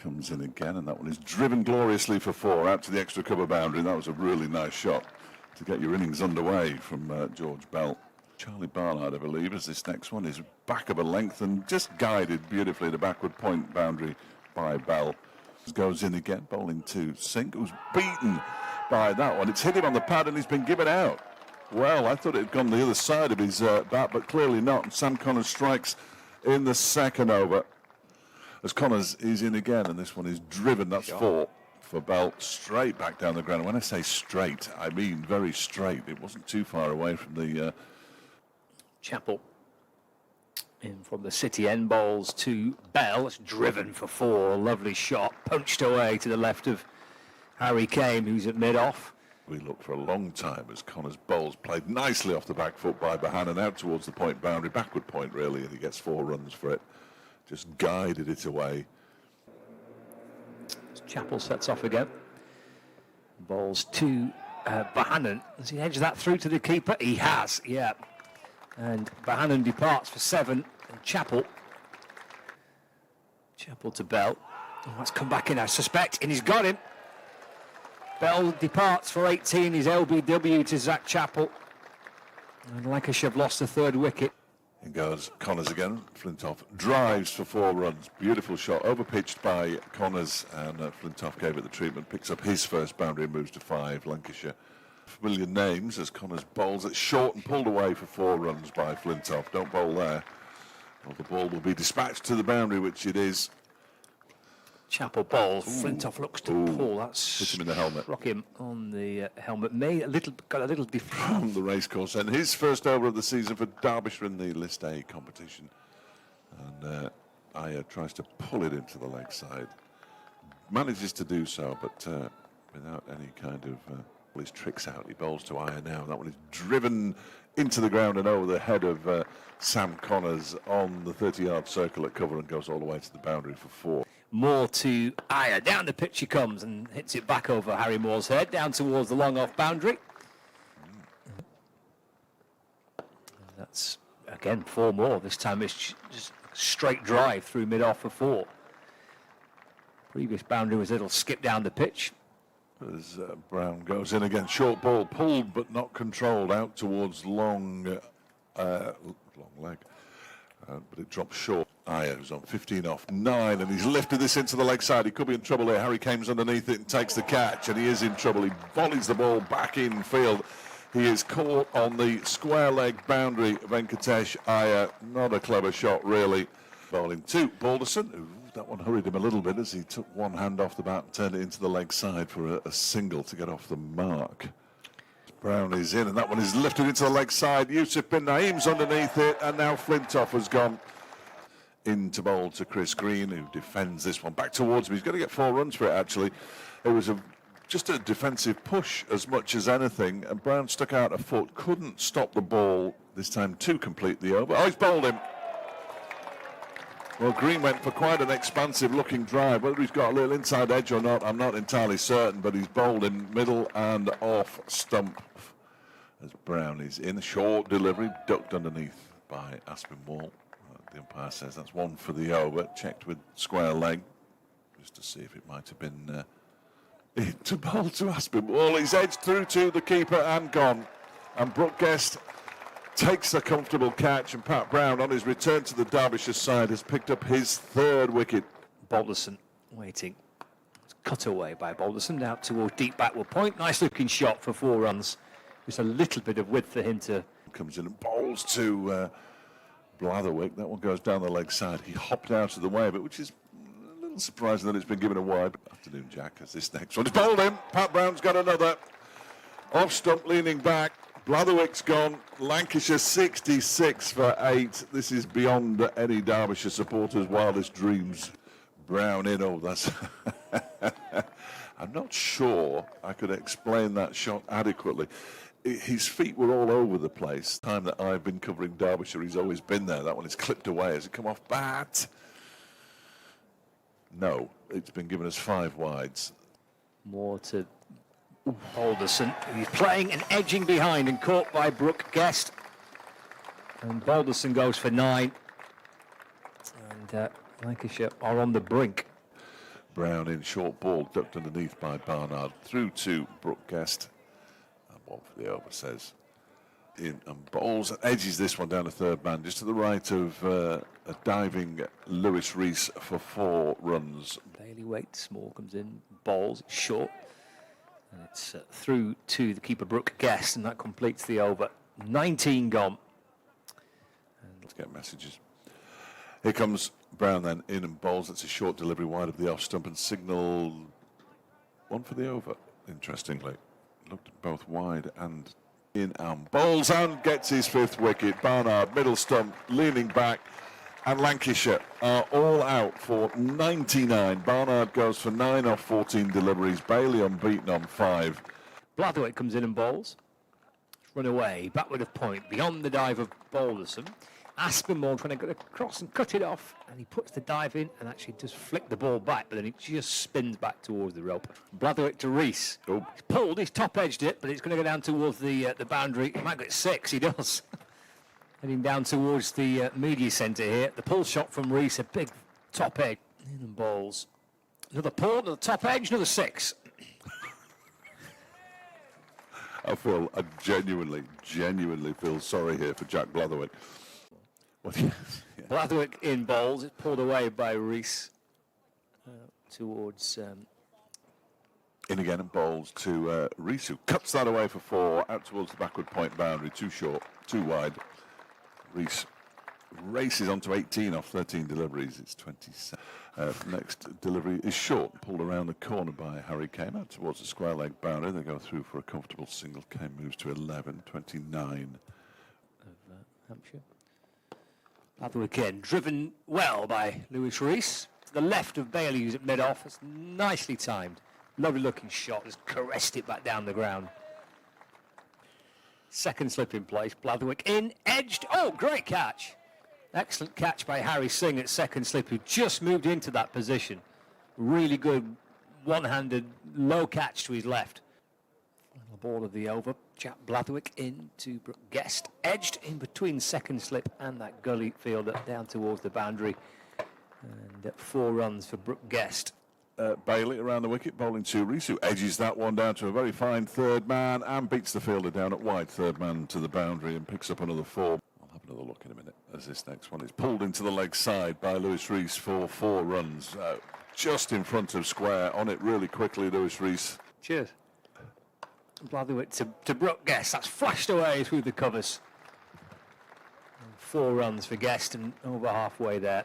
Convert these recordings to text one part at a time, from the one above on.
comes in again, and that one is driven gloriously for 4 out to the extra cover boundary. That was a really nice shot to get your innings underway from George Bell. Charlie Barnard, I believe, as this next one is back of a length and just guided beautifully the backward point boundary by Bell. Goes in again, bowling to Sink, who's beaten by that one. It's hit him on the pad and he's been given out. Well, I thought it had gone the other side of his bat, but clearly not. And Sam Connors strikes in the second over. As Connors is in again, and this one is driven. That's 4 for Bell, straight back down the ground. And when I say straight, I mean very straight. It wasn't too far away from the... Chappell in from the City end, bowls to Bell. It's driven for 4. Lovely shot, punched away to the left of Harry Kane, who's at mid-off. We looked for a long time as Connors bowls, played nicely off the back foot by Bohannon out towards the point boundary, backward point really, and he gets 4 runs for it. Just guided it away. Chappell sets off again. Bowls to Bohannon. Has he edged that through to the keeper? He has, yeah. And Bohannon departs for 7. And Chappell to Bell. Oh, that's come back in, I suspect, and he's got him. Bell departs for 18. His LBW to Zach Chappell. And Lancashire have lost the 3rd wicket. In goes Connors again. Flintoff drives for 4 runs. Beautiful shot, overpitched by Connors, and Flintoff gave it the treatment. Picks up his first boundary and moves to 5. Lancashire. Familiar names as Connors bowls it short and pulled away for 4 runs by Flintoff. Don't bowl there, or the ball will be dispatched to the boundary, which it is. Chappell bowls. Flintoff looks to pull. That's hit him in the helmet. Rock him on the helmet. Got a little different from the racecourse. And his first over of the season for Derbyshire in the List A competition. And Iyer tries to pull it into the leg side. Manages to do so, but without any kind of his tricks out. He bowls to Iyer now. That one is driven into the ground and over the head of Sam Connors on the 30-yard circle at cover and goes all the way to the boundary for 4. Moore to Iyer. Down the pitch he comes and hits it back over Harry Moore's head, down towards the long off boundary. That's, again, 4 more. This time it's just straight drive through mid-off for 4. Previous boundary was a little skip down the pitch. As Brown goes in again, short ball, pulled but not controlled, out towards long leg, but it drops short. Iyer, who's on 15 off 9, and he's lifted this into the leg side. He could be in trouble here. Harry Kane's underneath it and takes the catch, and he is in trouble. He volleys the ball back in field. He is caught on the square leg boundary. Venkatesh Iyer, not a clever shot really. Bowling to Balderson. That one hurried him a little bit as he took one hand off the bat and turned it into the leg side for a single to get off the mark. Brown is in, and that one is lifted into the leg side. Yusuf bin Naeem's underneath it, and now Flintoff has gone into bowl to Chris Green, who defends this one back towards him. He's going to get 4 runs for it, actually. It was just a defensive push as much as anything, and Brown stuck out a foot, couldn't stop the ball this time to complete the over. Oh, he's bowled him. Well, Green went for quite an expansive-looking drive. Whether he's got a little inside edge or not, I'm not entirely certain, but he's bowled in middle and off stump. As Brown is in, short delivery, ducked underneath by Aspinwall. The umpire says that's 1 for the over, checked with square leg, just to see if it might have been to bowl to Aspinwall. He's edged through to the keeper and gone. And Brooke Guest takes a comfortable catch, and Pat Brown on his return to the Derbyshire side has picked up his 3rd wicket. Balderson waiting. It's cut away by Balderson out toward deep backward point. Nice looking shot for 4 runs. Just a little bit of width for him to... Comes in and bowls to Blatherwick. That one goes down the leg side. He hopped out of the way, but which is a little surprising that it's been given a wide. Afternoon, Jack, as this next one is bowled him. Pat Brown's got another. Off stump, leaning back. Blatherwick's gone. Lancashire 66 for 8. This is beyond any Derbyshire supporters' wildest dreams. Brown in. Oh, that's... I'm not sure I could explain that shot adequately. His feet were all over the place. The time that I've been covering Derbyshire, he's always been there. That one is clipped away. Has it come off bat? No, it's been given us 5 wides. More to Balderson. He's playing and edging behind and caught by Brooke Guest. And Balderson goes for 9. And Lancashire are on the brink. Brown in, short ball, ducked underneath by Barnard, through to Brooke Guest. And one for the over, says in and bowls. Edges this one down to third man, just to the right of a diving Lewis Rees for 4 runs. Bailey Waite, small comes in, bowls, short. And it's through to the keeper, Brooke Guest, and that completes the over. 19 gone. Let's get messages. Here comes Brown then, in and bowls. It's a short delivery wide of the off stump and signal one for the over, interestingly. Looked both wide and in and bowls and gets his 5th wicket. Barnard, middle stump, leaning back, and Lancashire are all out for 99. Barnard goes for 9 off 14 deliveries. Bailey unbeaten on 5. Blathwaite comes in and bowls. Run away, backward of point, beyond the dive of Balderson. Aspinwall trying to get across and cut it off, and he puts the dive in and actually does flick the ball back, but then it just spins back towards the rope. Blathwaite to Rees. Oh. He's pulled, he's top-edged it, but it's going to go down towards the boundary. He might get 6, he does. Heading down towards the media centre here. The pull shot from Rees, a big top edge. In and bowls. Another pull, another top edge, another 6. I genuinely feel sorry here for Jack Blathwaite. Yeah. Blathwaite in bowls. It's pulled away by Rees towards... In again and bowls to Rees, who cuts that away for 4, out towards the backward point boundary. Too short, too wide. Rees races on to 18 off 13 deliveries. It's 27. Next delivery is short, pulled around the corner by Harry Kane, out towards the square leg boundary. They go through for a comfortable single. Kane moves to 11, 29. Of Hampshire. Blathwaite again, driven well by Lewis Rees. To the left of Bailey, who's at mid-off. It's nicely timed. Lovely looking shot, just caressed it back down the ground. Second slip in place, Blathwaite in, edged, oh, great catch. Excellent catch by Harry Singh at second slip, who just moved into that position. Really good one-handed low catch to his left. Final ball of the over, Jack Blathwaite in to Brooke Guest, edged in between second slip and that gully fielder down towards the boundary. And 4 runs for Brooke Guest. Bailey around the wicket, bowling to Rees, who edges that one down to a very fine third man and beats the fielder down at wide third man to the boundary and picks up another 4. I'll have another look in a minute as this next one is pulled into the leg side by Lewis Rees for 4 runs. Just in front of square, on it really quickly, Lewis Rees. Cheers. Blathwaite to Brooke Guest. That's flashed away through the covers. And 4 runs for Guest and over halfway there.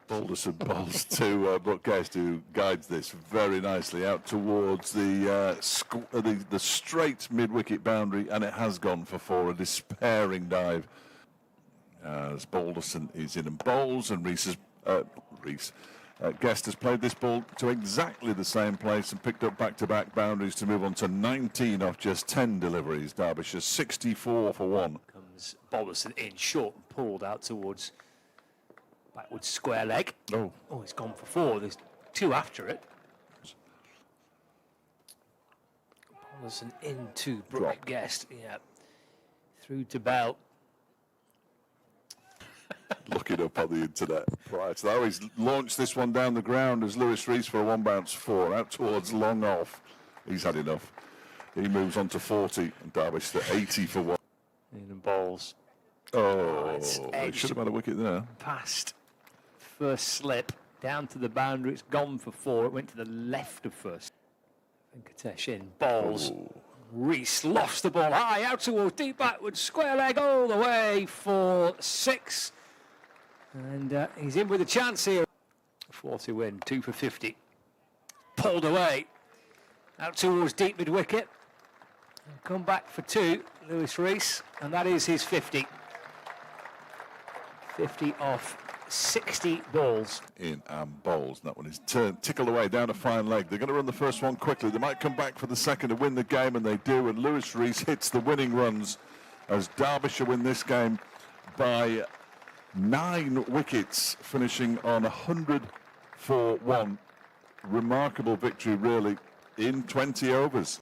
Balderson bowls to Brooke Guest, who guides this very nicely out towards the straight mid-wicket boundary, and it has gone for 4, a despairing dive. As Balderson is in and bowls, and Guest has played this ball to exactly the same place and picked up back-to-back boundaries to move on to 19 off just 10 deliveries. Derbyshire 64 for 1. Comes Balderson in short and pulled out towards backwards square leg. Oh, it's gone for 4. There's 2 after it. Balderson into Brooke Drop. Guest. Yeah. Through to Bell. look it up on the internet. Right, so he's launched this one down the ground as Lewis Rees for a 1-bounce 4, out towards long off. He's had enough. He moves on to 40, and Derbyshire to 80 for 1. In and bowls. Oh, It's he edged should have had a wicket there. past first slip, down to the boundary. It's gone for 4. It went to the left of first. Venkatesh in, bowls. Oh. Rees lost the ball high, out towards deep backward, square leg all the way for 6. And he's in with a chance here. 40 win, 2 for 50. Pulled away, out towards deep mid-wicket. Come back for 2, Lewis Rees, and that is his 50. 50 off 60 balls. In and bowls. And that one is turned, tickled away down a fine leg. They're going to run the first one quickly. They might come back for the second to win the game, and they do. And Lewis Rees hits the winning runs as Derbyshire win this game by 9 wickets, finishing on 100 for 1. Remarkable victory, really, in 20 overs.